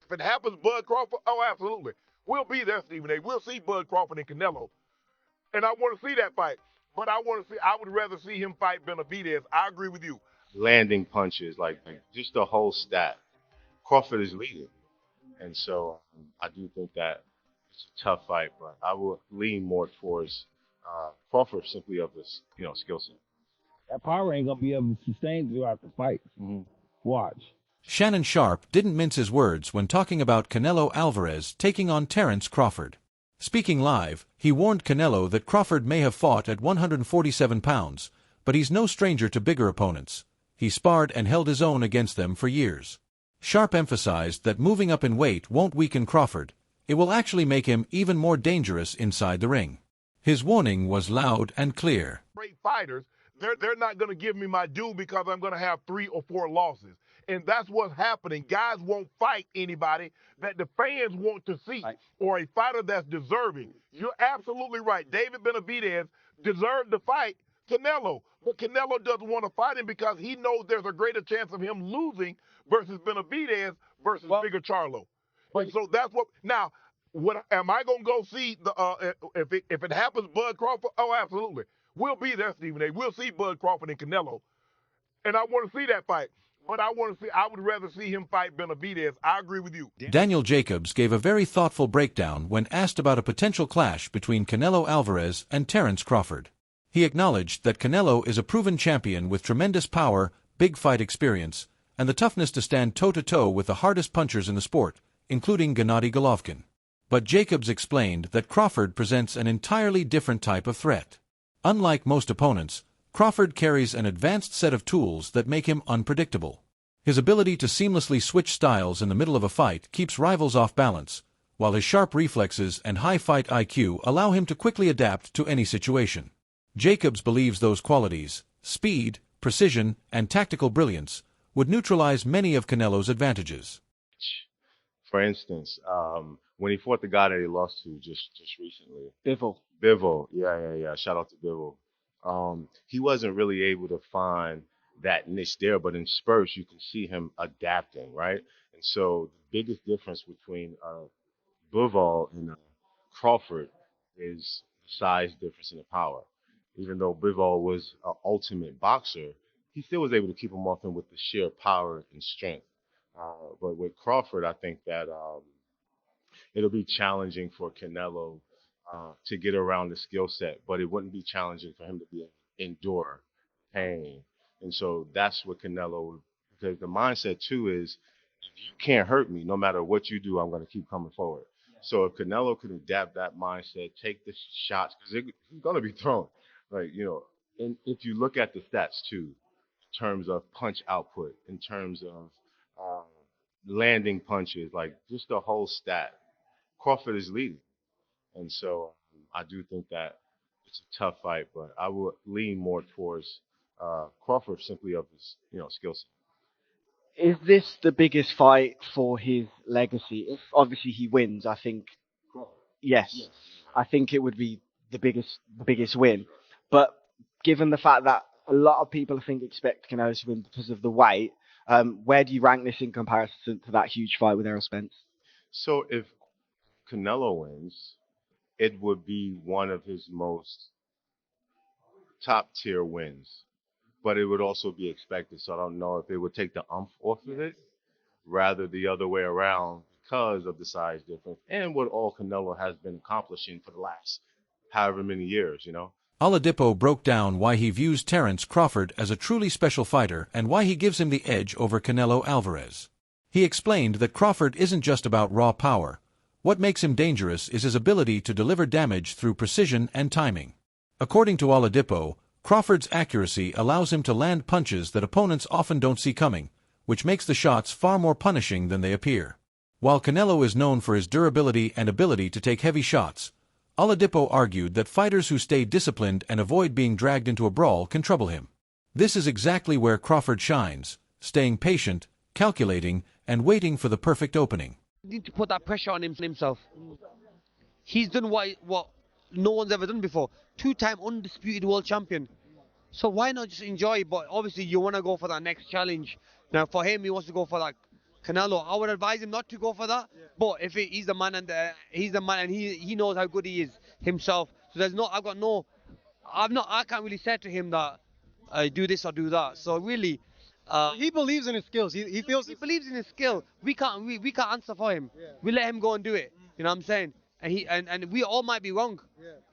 If it happens, Bud Crawford, oh, absolutely. We'll be there, Stephen A. We'll see Bud Crawford and Canelo. And I want to see that fight. But I would rather see him fight Benavidez. I agree with you. Landing punches, like just the whole stat. Crawford is leading. And so I do think that it's a tough fight, but I will lean more towards Crawford simply of this, skill set. That power ain't gonna be able to sustain throughout the fight. Watch. Shannon Sharpe didn't mince his words when talking about Canelo Alvarez taking on Terence Crawford. Speaking live, he warned Canelo that Crawford may have fought at 147 pounds, but he's no stranger to bigger opponents. He sparred and held his own against them for years. Sharpe emphasized that moving up in weight won't weaken Crawford. It will actually make him even more dangerous inside the ring. His warning was loud and clear. Great fighters, they're not going to give me my due because I'm going to have 3 or 4 losses. And that's what's happening. Guys won't fight anybody that the fans want to see, or a fighter that's deserving. You're absolutely right. David Benavidez deserved to fight Canelo, but Canelo doesn't want to fight him because he knows there's a greater chance of him losing versus Benavidez versus Bigger Charlo. And so that's what. Now, what am I gonna go see the if it happens, Bud Crawford? Oh, absolutely. We'll be there, Stephen A. We'll see Bud Crawford and Canelo, and I want to see that fight. But I would rather see him fight Benavidez. I agree with you. Daniel Jacobs gave a very thoughtful breakdown when asked about a potential clash between Canelo Alvarez and Terence Crawford. He acknowledged that Canelo is a proven champion with tremendous power, big fight experience, and the toughness to stand toe-to-toe with the hardest punchers in the sport, including Gennady Golovkin. But Jacobs explained that Crawford presents an entirely different type of threat. Unlike most opponents, Crawford carries an advanced set of tools that make him unpredictable. His ability to seamlessly switch styles in the middle of a fight keeps rivals off balance, while his sharp reflexes and high fight IQ allow him to quickly adapt to any situation. Jacobs believes those qualities, speed, precision, and tactical brilliance, would neutralize many of Canelo's advantages. For instance, when he fought the guy that he lost to just recently. Bivol. Yeah. Shout out to Bivol. He wasn't really able to find that niche there, but in spurts you can see him adapting, right? And so the biggest difference between Bivol and Crawford is the size difference in the power. Even though Bivol was an ultimate boxer, he still was able to keep him off him with the sheer power and strength. But with Crawford, I think that it'll be challenging for Canelo to get around the skill set, but it wouldn't be challenging for him to endure pain. And so that's what Canelo, because the mindset too is, if you can't hurt me, no matter what you do, I'm going to keep coming forward. So if Canelo could adapt that mindset, take the shots, because he's going to be thrown. And if you look at the stats too, in terms of punch output, in terms of landing punches, like just the whole stat, Crawford is leading. And so I do think that it's a tough fight, but I will lean more towards Crawford simply of his, skill set. Is this the biggest fight for his legacy? If obviously he wins, I think yes. I think it would be the biggest win. But given the fact that a lot of people, I think, expect Canelo to win because of the weight, where do you rank this in comparison to that huge fight with Errol Spence? So if Canelo wins, it would be one of his most top-tier wins. But it would also be expected. So I don't know if it would take the umph off of it, rather the other way around, because of the size difference and what all Canelo has been accomplishing for the last however many years, Oladipo broke down why he views Terence Crawford as a truly special fighter and why he gives him the edge over Canelo Alvarez. He explained that Crawford isn't just about raw power. What makes him dangerous is his ability to deliver damage through precision and timing. According to Oladipo, Crawford's accuracy allows him to land punches that opponents often don't see coming, which makes the shots far more punishing than they appear. While Canelo is known for his durability and ability to take heavy shots, Oladipo argued that fighters who stay disciplined and avoid being dragged into a brawl can trouble him. This is exactly where Crawford shines, staying patient, calculating, and waiting for the perfect opening. Need to put that pressure on himself. He's done what no one's ever done before. 2-time undisputed world champion. So why not just enjoy? But obviously you want to go for that next challenge. Now for him, he wants to go for that Canelo, I would advise him not to go for that. But if he's the man and he knows how good he is himself. So I can't really say to him that do this or do that. So really, he believes in his skills. He feels he believes in his skill. We can't answer for him. We let him go and do it. You know what I'm saying? And we all might be wrong.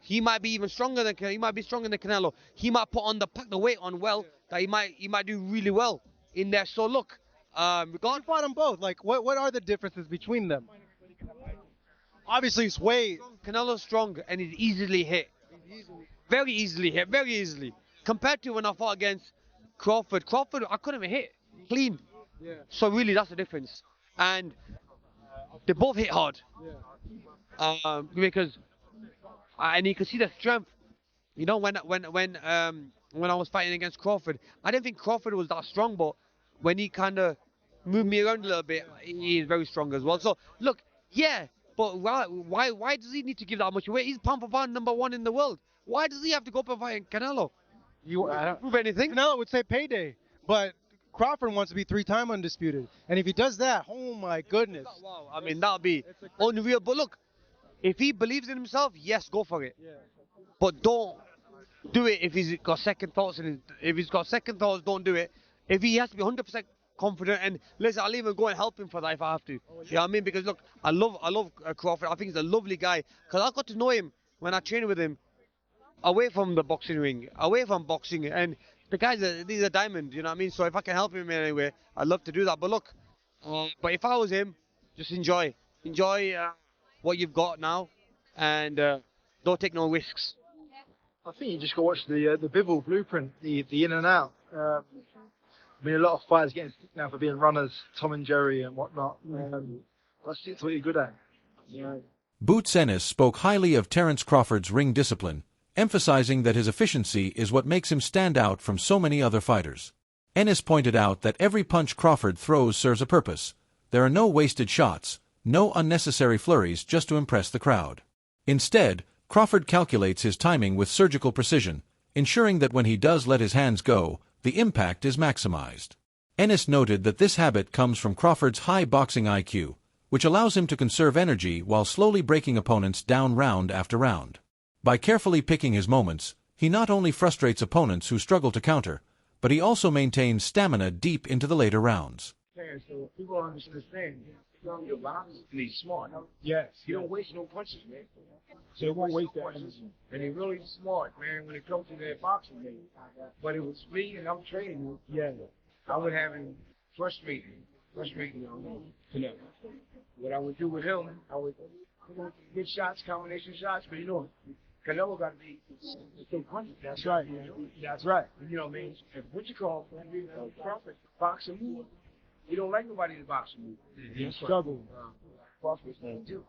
He might be even stronger than Canelo. He might pack the weight on well that he might do really well in there. So look, You fought them both. Like, what are the differences between them? Obviously, it's way. Canelo's strong and he's easily hit. Very easily. Compared to when I fought against Crawford, I couldn't even hit clean. So really, that's the difference. And they both hit hard. Because and you can see the strength. You know, when I was fighting against Crawford, I didn't think Crawford was that strong, but when he kind of moved me around a little bit, he is very strong as well. So look, but why does he need to give that much weight? He's pound for pound #1 in the world. Why does he have to go up and fight Canelo? I don't Prove anything? Canelo would say payday, but Crawford wants to be 3-time undisputed, and if he does that, oh my goodness. Wow, I mean that'd be unreal. But look, if he believes in himself, yes, go for it. But don't do it if he's got second thoughts. If he's got second thoughts, don't do it. If he has to be 100% confident, and listen, I'll even go and help him for that if I have to. You know what I mean? Because look, I love Crawford. I think he's a lovely guy. Because I got to know him when I trained with him away from the boxing ring, away from boxing, and the guy's he's a diamond. You know what I mean? So if I can help him in any way, I'd love to do that. But look, but if I was him, just enjoy what you've got now, and don't take no risks. I think you just got to watch the Bivol blueprint, the in and out. I mean, a lot of fighters getting stick now for being runners, Tom and Jerry and whatnot. That's what you're good at. Boozy Enis spoke highly of Terence Crawford's ring discipline, emphasizing that his efficiency is what makes him stand out from so many other fighters. Enis pointed out that every punch Crawford throws serves a purpose. There are no wasted shots, no unnecessary flurries just to impress the crowd. Instead, Crawford calculates his timing with surgical precision, ensuring that when he does let his hands go, the impact is maximized. Enis noted that this habit comes from Crawford's high boxing IQ, which allows him to conserve energy while slowly breaking opponents down round after round. By carefully picking his moments, he not only frustrates opponents who struggle to counter, but he also maintains stamina deep into the later rounds. So people don't understand. Your boxer, and he's smart. Yes. He don't waste no punches, man. So he won't waste that punches. And he's really smart, man, when it comes to that boxing game. But it was me, and I'm training him. Yeah. I would have him frustrating Canelo. What I would do with him, I would get shots, combination shots, but Canelo got to be so punches. That's right. That's right. You know what I mean? If what you call Crawford boxing move, he don't like nobody to box him. He struggled. Crawford's going to do.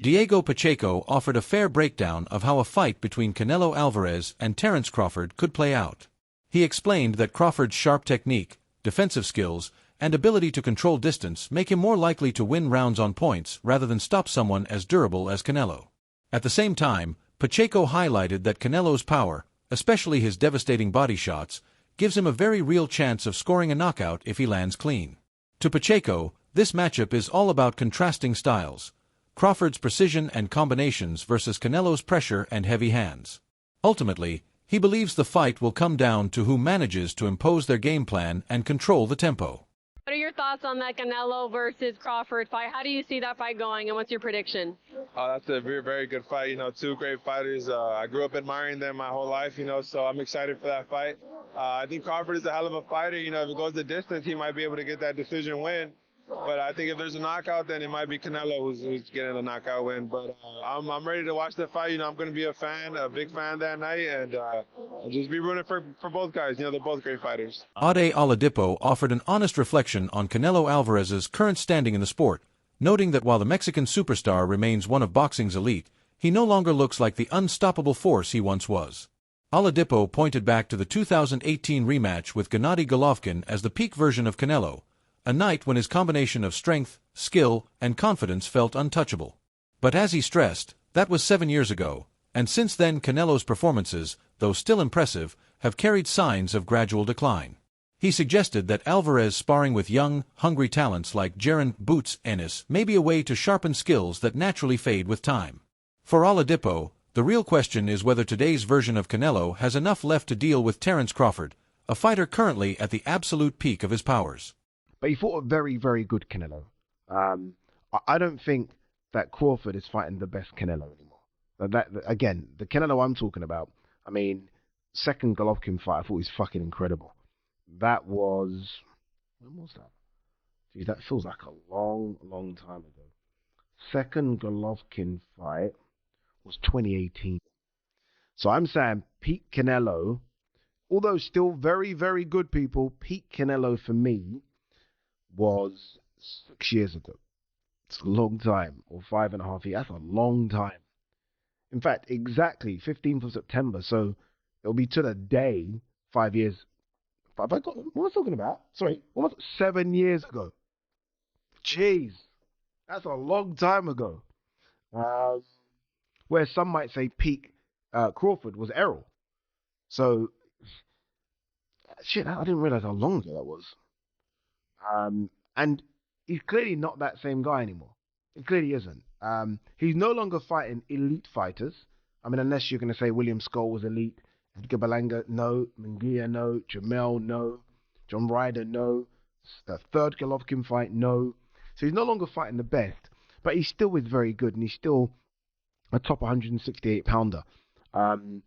Diego Pacheco offered a fair breakdown of how a fight between Canelo Alvarez and Terence Crawford could play out. He explained that Crawford's sharp technique, defensive skills, and ability to control distance make him more likely to win rounds on points rather than stop someone as durable as Canelo. At the same time, Pacheco highlighted that Canelo's power, especially his devastating body shots, gives him a very real chance of scoring a knockout if he lands clean. To Pacheco, this matchup is all about contrasting styles, Crawford's precision and combinations versus Canelo's pressure and heavy hands. Ultimately, he believes the fight will come down to who manages to impose their game plan and control the tempo. What are your thoughts on that Canelo versus Crawford fight? How do you see that fight going, and what's your prediction? That's a very, very good fight. Two great fighters. I grew up admiring them my whole life, so I'm excited for that fight. I think Crawford is a hell of a fighter. If it goes the distance, he might be able to get that decision win. But I think if there's a knockout, then it might be Canelo who's getting the knockout win. But I'm ready to watch that fight. I'm going to be a big fan that night, and just be rooting for both guys. They're both great fighters. Ade Oladipo offered an honest reflection on Canelo Alvarez's current standing in the sport, noting that while the Mexican superstar remains one of boxing's elite, he no longer looks like the unstoppable force he once was. Oladipo pointed back to the 2018 rematch with Gennady Golovkin as the peak version of Canelo, a night when his combination of strength, skill, and confidence felt untouchable. But as he stressed, that was 7 years ago, and since then Canelo's performances, though still impressive, have carried signs of gradual decline. He suggested that Alvarez sparring with young, hungry talents like Boozy Enis may be a way to sharpen skills that naturally fade with time. For Oladipo, the real question is whether today's version of Canelo has enough left to deal with Terence Crawford, a fighter currently at the absolute peak of his powers. But he fought a very, very good Canelo. I don't think that Crawford is fighting the best Canelo anymore. Again, the Canelo I'm talking about, I mean, second Golovkin fight, I thought was fucking incredible. That was... When was that? Geez, that feels like a long, long time ago. Second Golovkin fight was 2018. So I'm saying peak Canelo, although still very, very good people, peak Canelo for me was 6 years ago. It's a long time, or 5.5 years. That's a long time. In fact, exactly 15th of September. So it'll be to the day 5 years. Have I got? What am I talking about? Sorry, almost 7 years ago. Jeez, that's a long time ago. Where some might say peak Crawford was Errol. So, shit, I didn't realize how long ago that was. And he's clearly not that same guy anymore. He clearly isn't. He's no longer fighting elite fighters. I mean, unless you're going to say William Skull was elite. Edgar Berlanga, no. Munguia, no. Jamel, no. John Ryder, no. The third Golovkin fight, no. So he's no longer fighting the best. But he still is very good, and he's still a top 168 pounder. And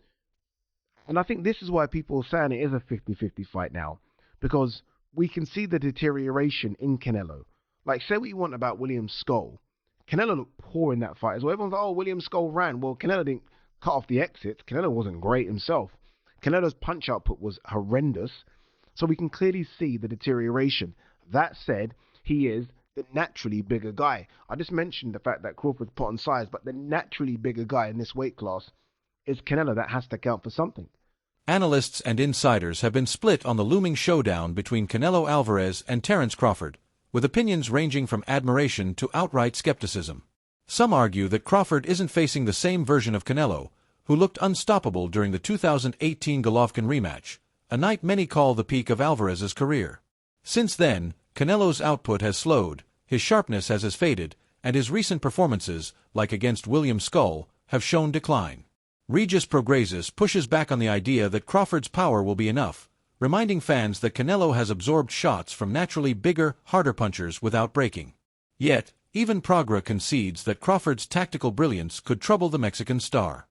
I think this is why people are saying it is a 50-50 fight now. Because we can see the deterioration in Canelo. Like, say what you want about William Skull. Canelo looked poor in that fight as well. Everyone's like, oh, William Skull ran. Well, Canelo didn't cut off the exits. Canelo wasn't great himself. Canelo's punch output was horrendous. So we can clearly see the deterioration. That said, he is the naturally bigger guy. I just mentioned the fact that Crawford's put on size, but the naturally bigger guy in this weight class is Canelo. That has to count for something. Analysts and insiders have been split on the looming showdown between Canelo Alvarez and Terence Crawford, with opinions ranging from admiration to outright skepticism. Some argue that Crawford isn't facing the same version of Canelo, who looked unstoppable during the 2018 Golovkin rematch, a night many call the peak of Alvarez's career. Since then, Canelo's output has slowed, his sharpness has faded, and his recent performances, like against William Skull, have shown decline. Regis Progra pushes back on the idea that Crawford's power will be enough, reminding fans that Canelo has absorbed shots from naturally bigger, harder punchers without breaking. Yet, even Progra concedes that Crawford's tactical brilliance could trouble the Mexican star.